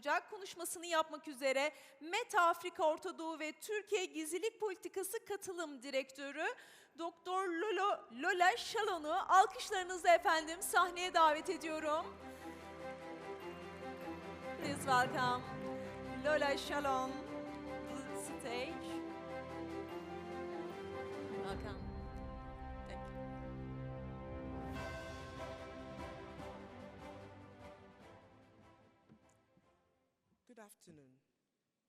olacak. Konuşmasını yapmak üzere Meta Afrika Orta Doğu ve Türkiye Gizlilik Politikası Katılım Direktörü Dr. Lola Shalon'u alkışlarınızla efendim sahneye davet ediyorum. Please welcome Lola Shalon to the stage. Welcome. Thank you. Good afternoon.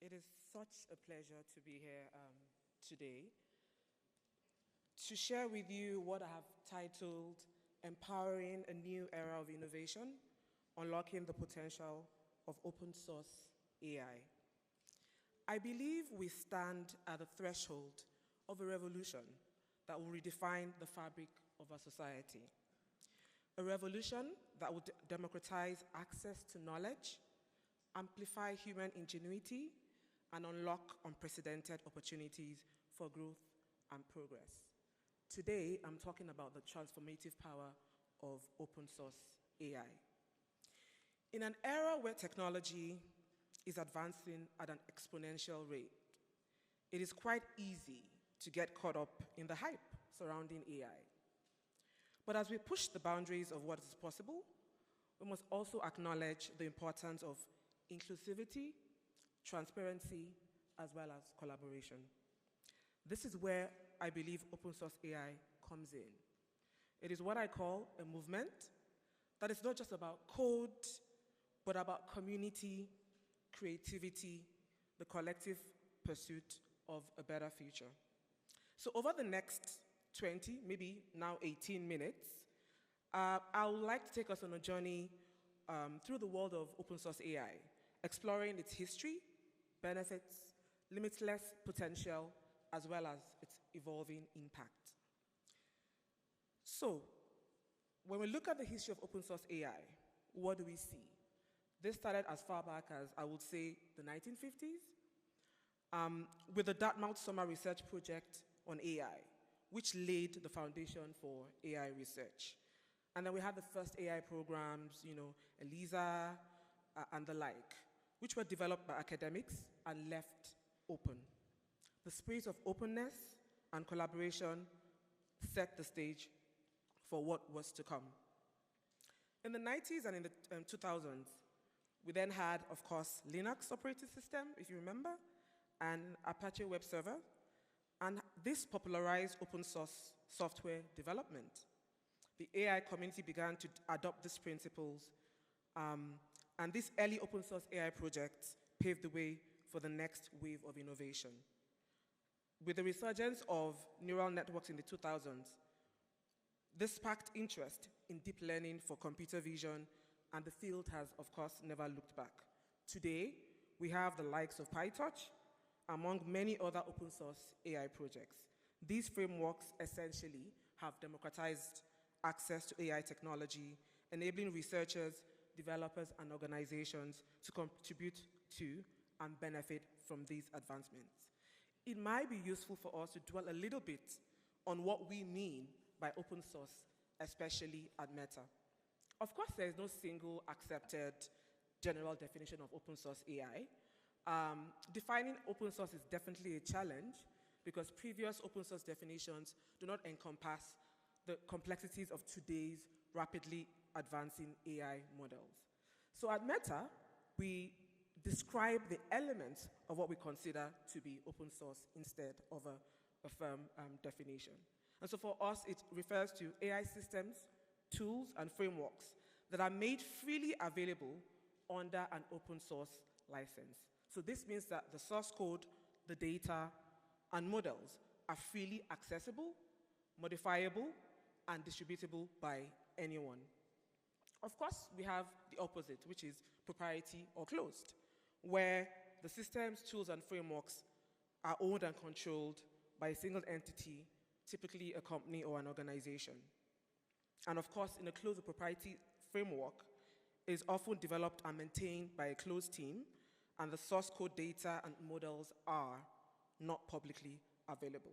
It is such a pleasure to be here today to share with you what I have titled Empowering a New Era of Innovation, Unlocking the Potential of Open Source AI. I believe we stand at the threshold of a revolution that will redefine the fabric of our society. A revolution that will democratize access to knowledge, amplify human ingenuity, and unlock unprecedented opportunities for growth and progress. Today, I'm talking about the transformative power of open source AI. In an era where technology is advancing at an exponential rate, it is quite easy to get caught up in the hype surrounding AI. But as we push the boundaries of what is possible, we must also acknowledge the importance of inclusivity, transparency, as well as collaboration. This is where I believe open source AI comes in. It is what I call a movement that is not just about code, but about community, creativity, the collective pursuit of a better future. So over the next 20, maybe now 18 minutes, I would like to take us on a journey through the world of open source AI, exploring its history, benefits, limitless potential, as well as its evolving impact. So, when we look at the history of open source AI, what do we see? This started as far back as, I would say, the 1950s, with the Dartmouth Summer Research Project on AI, which laid the foundation for AI research. And then we had the first AI programs, ELISA and the like, which were developed by academics and left open. The spirit of openness and collaboration set the stage for what was to come. In the 90s and in the 2000s, we then had, of course, Linux operating system, if you remember, and Apache web server, and this popularized open source software development. The AI community began to adopt these principles, and these early open source AI projects paved the way for the next wave of innovation. With the resurgence of neural networks in the 2000s, this sparked interest in deep learning for computer vision, and the field has, of course, never looked back. Today, we have the likes of PyTorch, among many other open source AI projects. These frameworks essentially have democratized access to AI technology, enabling researchers, developers, and organizations to contribute to and benefit from these advancements. It might be useful for us to dwell a little bit on what we mean by open source, especially at Meta. Of course, there is no single accepted general definition of open source AI. Defining open source is definitely a challenge because previous open source definitions do not encompass the complexities of today's rapidly advancing AI models. So at Meta, we describe the elements of what we consider to be open source instead of a firm definition. And so for us, it refers to AI systems, tools, and frameworks that are made freely available under an open source license. So this means that the source code, the data, and models are freely accessible, modifiable, and distributable by anyone. Of course, we have the opposite, which is proprietary or closed, where the systems, tools, and frameworks are owned and controlled by a single entity, typically a company or an organization. And of course, in a closed proprietary framework, it is often developed and maintained by a closed team, and the source code data and models are not publicly available.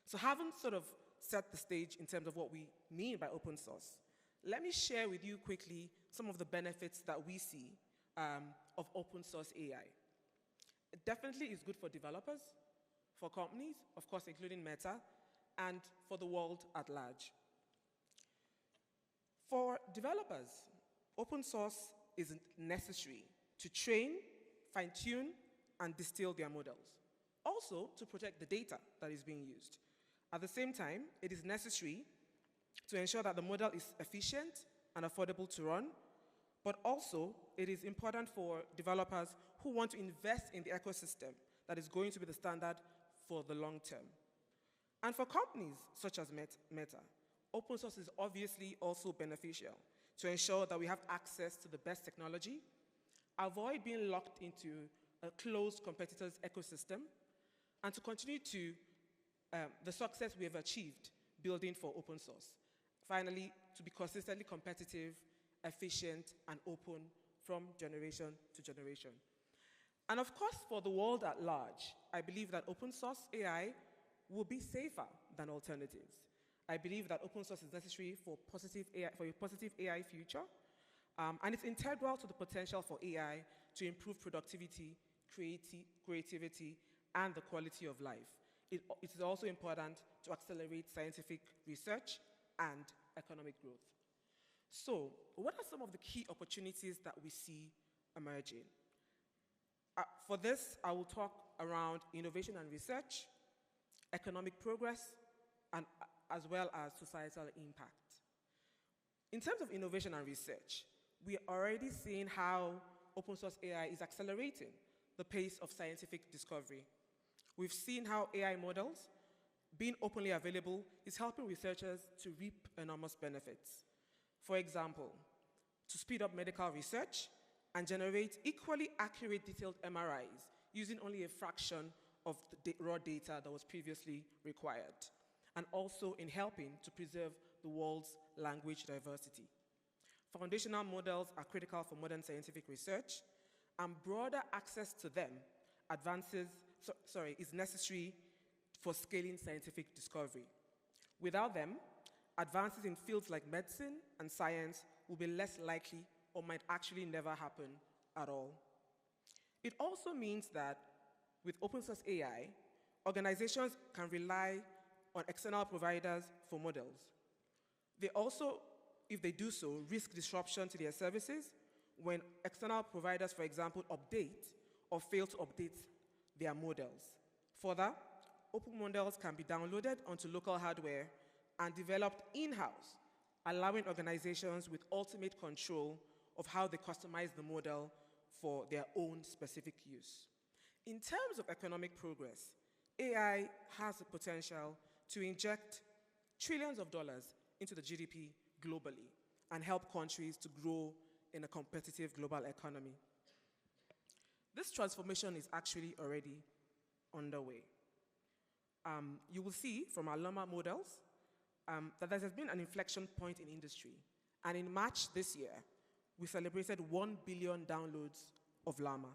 So having sort of set the stage in terms of what we mean by open source, let me share with you quickly some of the benefits that we see of open source AI. It definitely is good for developers, for companies, of course, including Meta, and for the world at large. For developers, open source is necessary to train, fine-tune, and distill their models. Also, to protect the data that is being used. At the same time, it is necessary to ensure that the model is efficient and affordable to run, but also it is important for developers who want to invest in the ecosystem that is going to be the standard for the long term. And for companies such as Meta, open source is obviously also beneficial to ensure that we have access to the best technology, avoid being locked into a closed competitors' ecosystem, and to continue to the success we have achieved building for open source. Finally, to be consistently competitive, efficient, and open from generation to generation. And of course, for the world at large, I believe that open source AI will be safer than alternatives. I believe that open source is necessary for a positive AI future, and it's integral to the potential for AI to improve productivity, creativity, and the quality of life. It is also important to accelerate scientific research and economic growth. So, what are some of the key opportunities that we see emerging? For this, I will talk around innovation and research, economic progress, and as well as societal impact. In terms of innovation and research, we are already seeing how open source AI is accelerating the pace of scientific discovery. We've seen how AI models being openly available is helping researchers to reap enormous benefits. For example, to speed up medical research and generate equally accurate detailed MRIs using only a fraction of the raw data that was previously required, and also in helping to preserve the world's language diversity. Foundational models are critical for modern scientific research, and broader access to them is necessary for scaling scientific discovery. Without them, advances in fields like medicine and science will be less likely or might actually never happen at all. It also means that with open source AI, organizations can rely on external providers for models. They also, if they do so, risk disruption to their services when external providers, for example, update or fail to update their models. Further, open models can be downloaded onto local hardware and developed in-house, allowing organizations with ultimate control of how they customize the model for their own specific use. In terms of economic progress, AI has the potential to inject trillions of dollars into the GDP globally and help countries to grow in a competitive global economy. This transformation is actually already underway. You will see from our Llama models that there has been an inflection point in industry. And in March this year, we celebrated 1 billion downloads of Llama.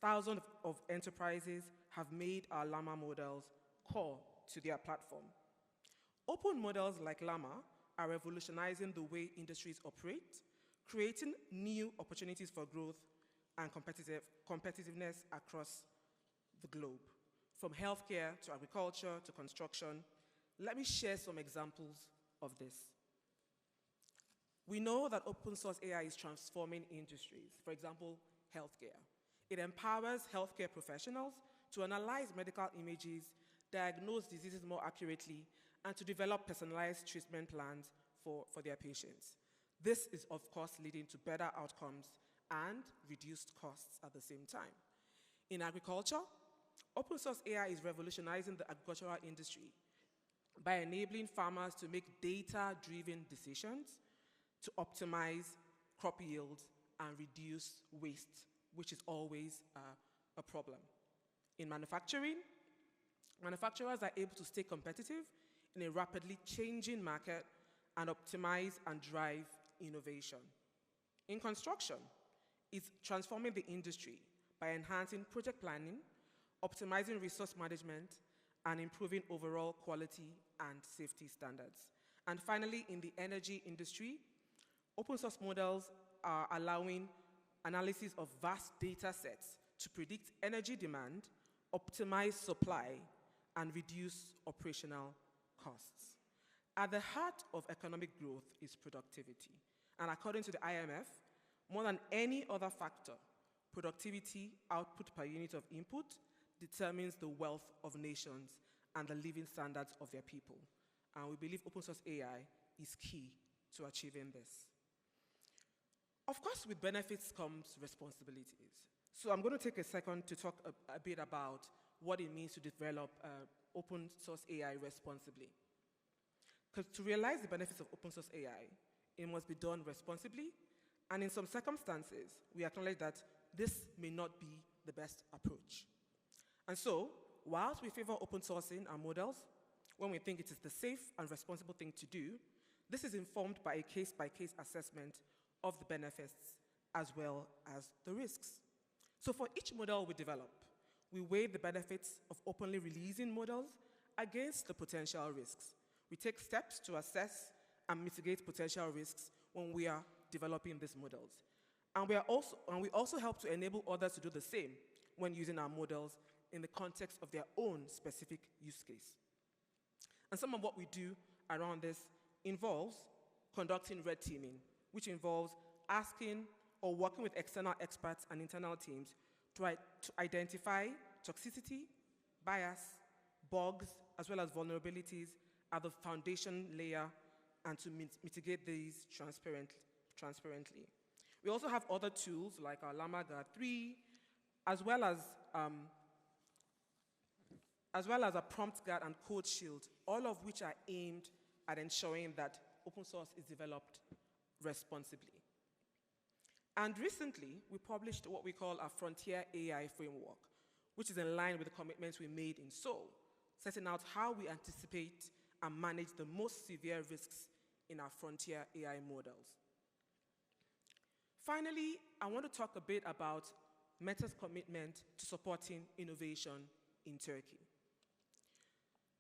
Thousands of enterprises have made our Llama models core to their platform. Open models like Llama are revolutionizing the way industries operate, creating new opportunities for growth and competitiveness across the globe. From healthcare to agriculture to construction, let me share some examples of this. We know that open source AI is transforming industries, for example, healthcare. It empowers healthcare professionals to analyze medical images, diagnose diseases more accurately, and to develop personalized treatment plans for their patients. This is, of course, leading to better outcomes and reduced costs at the same time. In agriculture, open source AI is revolutionizing the agricultural industry by enabling farmers to make data-driven decisions to optimize crop yields and reduce waste, which is always a problem. In manufacturing, manufacturers are able to stay competitive in a rapidly changing market and optimize and drive innovation. In construction, it's transforming the industry by enhancing project planning, optimizing resource management, and improving overall quality and safety standards. And finally, in the energy industry, open source models are allowing analysis of vast data sets to predict energy demand, optimize supply, and reduce operational costs. At the heart of economic growth is productivity. And according to the IMF, more than any other factor, productivity, output per unit of input, determines the wealth of nations and the living standards of their people. And we believe open source AI is key to achieving this. Of course, with benefits comes responsibilities. So I'm going to take a second to talk a bit about what it means to develop open source AI responsibly. Because to realize the benefits of open source AI, it must be done responsibly, and in some circumstances, we acknowledge that this may not be the best approach. And so, whilst we favor open sourcing our models, when we think it is the safe and responsible thing to do, this is informed by a case-by-case assessment of the benefits as well as the risks. So for each model we develop, we weigh the benefits of openly releasing models against the potential risks. We take steps to assess and mitigate potential risks when we are developing these models. And we also help to enable others to do the same when using our models in the context of their own specific use case. And some of what we do around this involves conducting red teaming, which involves asking or working with external experts and internal teams to identify toxicity, bias, bugs, as well as vulnerabilities at the foundation layer and to mitigate these transparently. We also have other tools like our Llama Guard 3, as well as a prompt guard and code shield, all of which are aimed at ensuring that open source is developed responsibly. And recently, we published what we call our Frontier AI Framework, which is in line with the commitments we made in Seoul, setting out how we anticipate and manage the most severe risks in our frontier AI models. Finally, I want to talk a bit about Meta's commitment to supporting innovation in Turkey.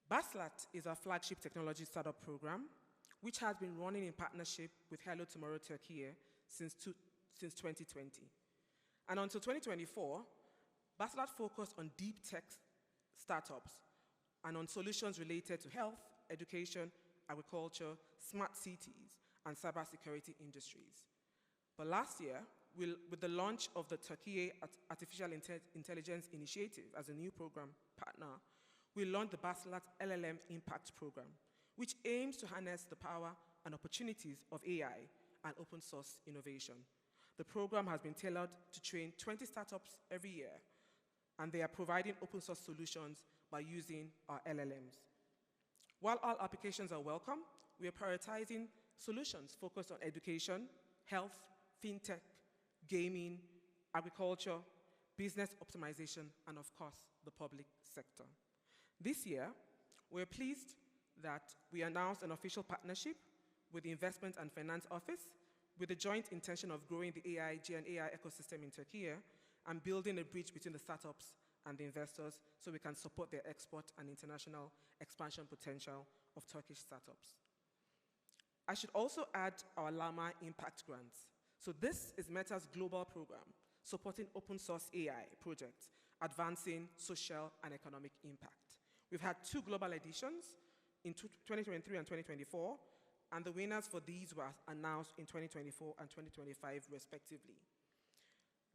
Baslat is our flagship technology startup program, which has been running in partnership with Hello Tomorrow Turkey since 2020. And until 2024, Baslat focused on deep tech startups and on solutions related to health, education, agriculture, smart cities, and cybersecurity industries. But last year, with the launch of the Turkey Artificial Intelligence Initiative as a new program partner, we launched the Baslat LLM Impact Program, which aims to harness the power and opportunities of AI and open source innovation. The program has been tailored to train 20 startups every year, and they are providing open source solutions by using our LLMs. While all applications are welcome, we are prioritizing solutions focused on education, health, fintech, gaming, agriculture, business optimization, and of course, the public sector. This year, we're pleased that we announced an official partnership with the Investment and Finance Office with the joint intention of growing the Gen AI ecosystem in Turkey and building a bridge between the startups and the investors so we can support their export and international expansion potential of Turkish startups. I should also add our Llama Impact Grants. So this is Meta's global program supporting open source AI projects, advancing social and economic impact. We've had 2 global editions in 2023 and 2024, and the winners for these were announced in 2024 and 2025 respectively.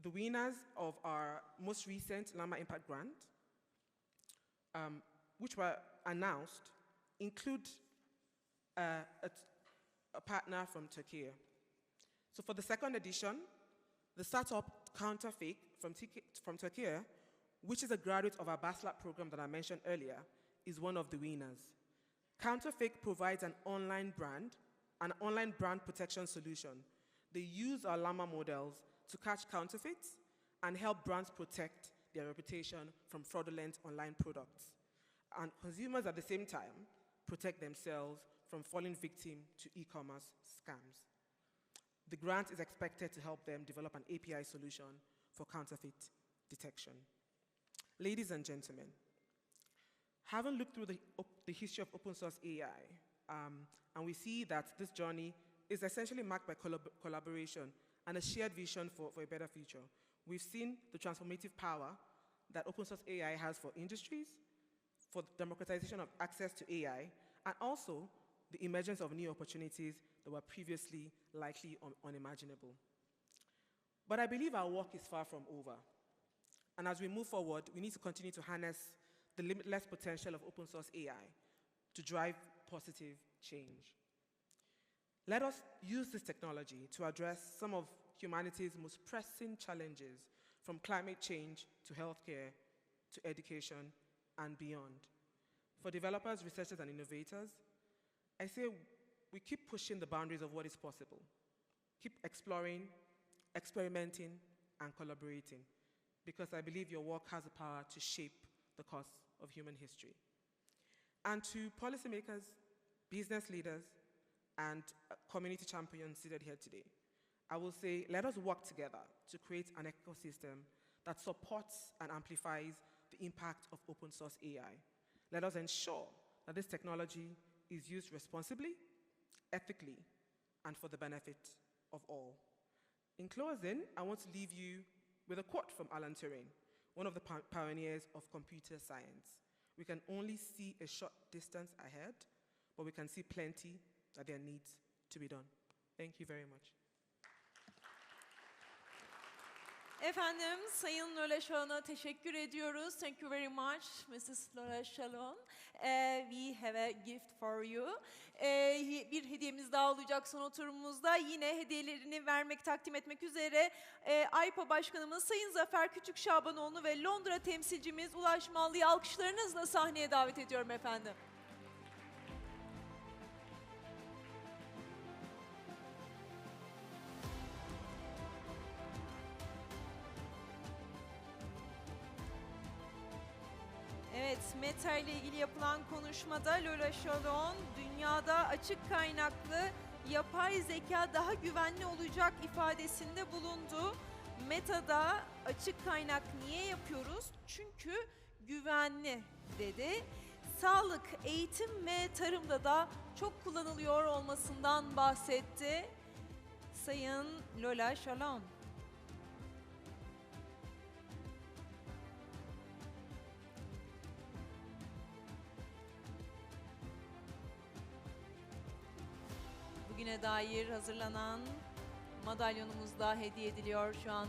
The winners of our most recent Llama Impact Grant, which were announced, include a partner from Turkey. So for the second edition, the startup Counterfeit from Turkey, which is a graduate of our Baslat program that I mentioned earlier, is one of the winners. Counterfeit provides an online brand protection solution. They use our Llama models to catch counterfeits and help brands protect their reputation from fraudulent online products. And consumers at the same time protect themselves from falling victim to e-commerce scams. The grant is expected to help them develop an API solution for counterfeit detection. Ladies and gentlemen, having looked through the history of open source AI, and we see that this journey is essentially marked by collaboration and a shared vision for a better future. We've seen the transformative power that open source AI has for industries, for the democratization of access to AI, and also the emergence of new opportunities that were previously likely unimaginable. But I believe our work is far from over. And as we move forward, we need to continue to harness the limitless potential of open source AI to drive positive change. Let us use this technology to address some of humanity's most pressing challenges, from climate change to healthcare to education and beyond. For developers, researchers, and innovators, I say we keep pushing the boundaries of what is possible. Keep exploring, experimenting, and collaborating, because I believe your work has the power to shape the course of human history. And to policymakers, business leaders, and community champions seated here today, I will say, let us work together to create an ecosystem that supports and amplifies the impact of open source AI. Let us ensure that this technology is used responsibly, ethically, and for the benefit of all. In closing, I want to leave you with a quote from Alan Turing, one of the pioneers of computer science. We can only see a short distance ahead, but we can see plenty that there needs to be done. Thank you very much. Efendim, Sayın Lola Shalon'a teşekkür ediyoruz. Thank you very much, Mrs. Lola Shalon. We have a gift for you. Bir hediyemiz daha olacak son oturumumuzda. Yine hediyelerini takdim etmek üzere AYPA Başkanımız Sayın Zafer Küçükşabanoğlu ve Londra temsilcimiz Ulaş Mallı'yı alkışlarınızla sahneye davet ediyorum efendim. Evet, Meta ile ilgili yapılan konuşmada Lola Shalon, dünyada açık kaynaklı yapay zeka daha güvenli olacak ifadesinde bulundu. Meta'da açık kaynak niye yapıyoruz? Çünkü güvenli dedi. Sağlık, eğitim ve tarımda da çok kullanılıyor olmasından bahsetti Sayın Lola Shalon. Bugüne dair hazırlanan madalyonumuz da hediye ediliyor şu an.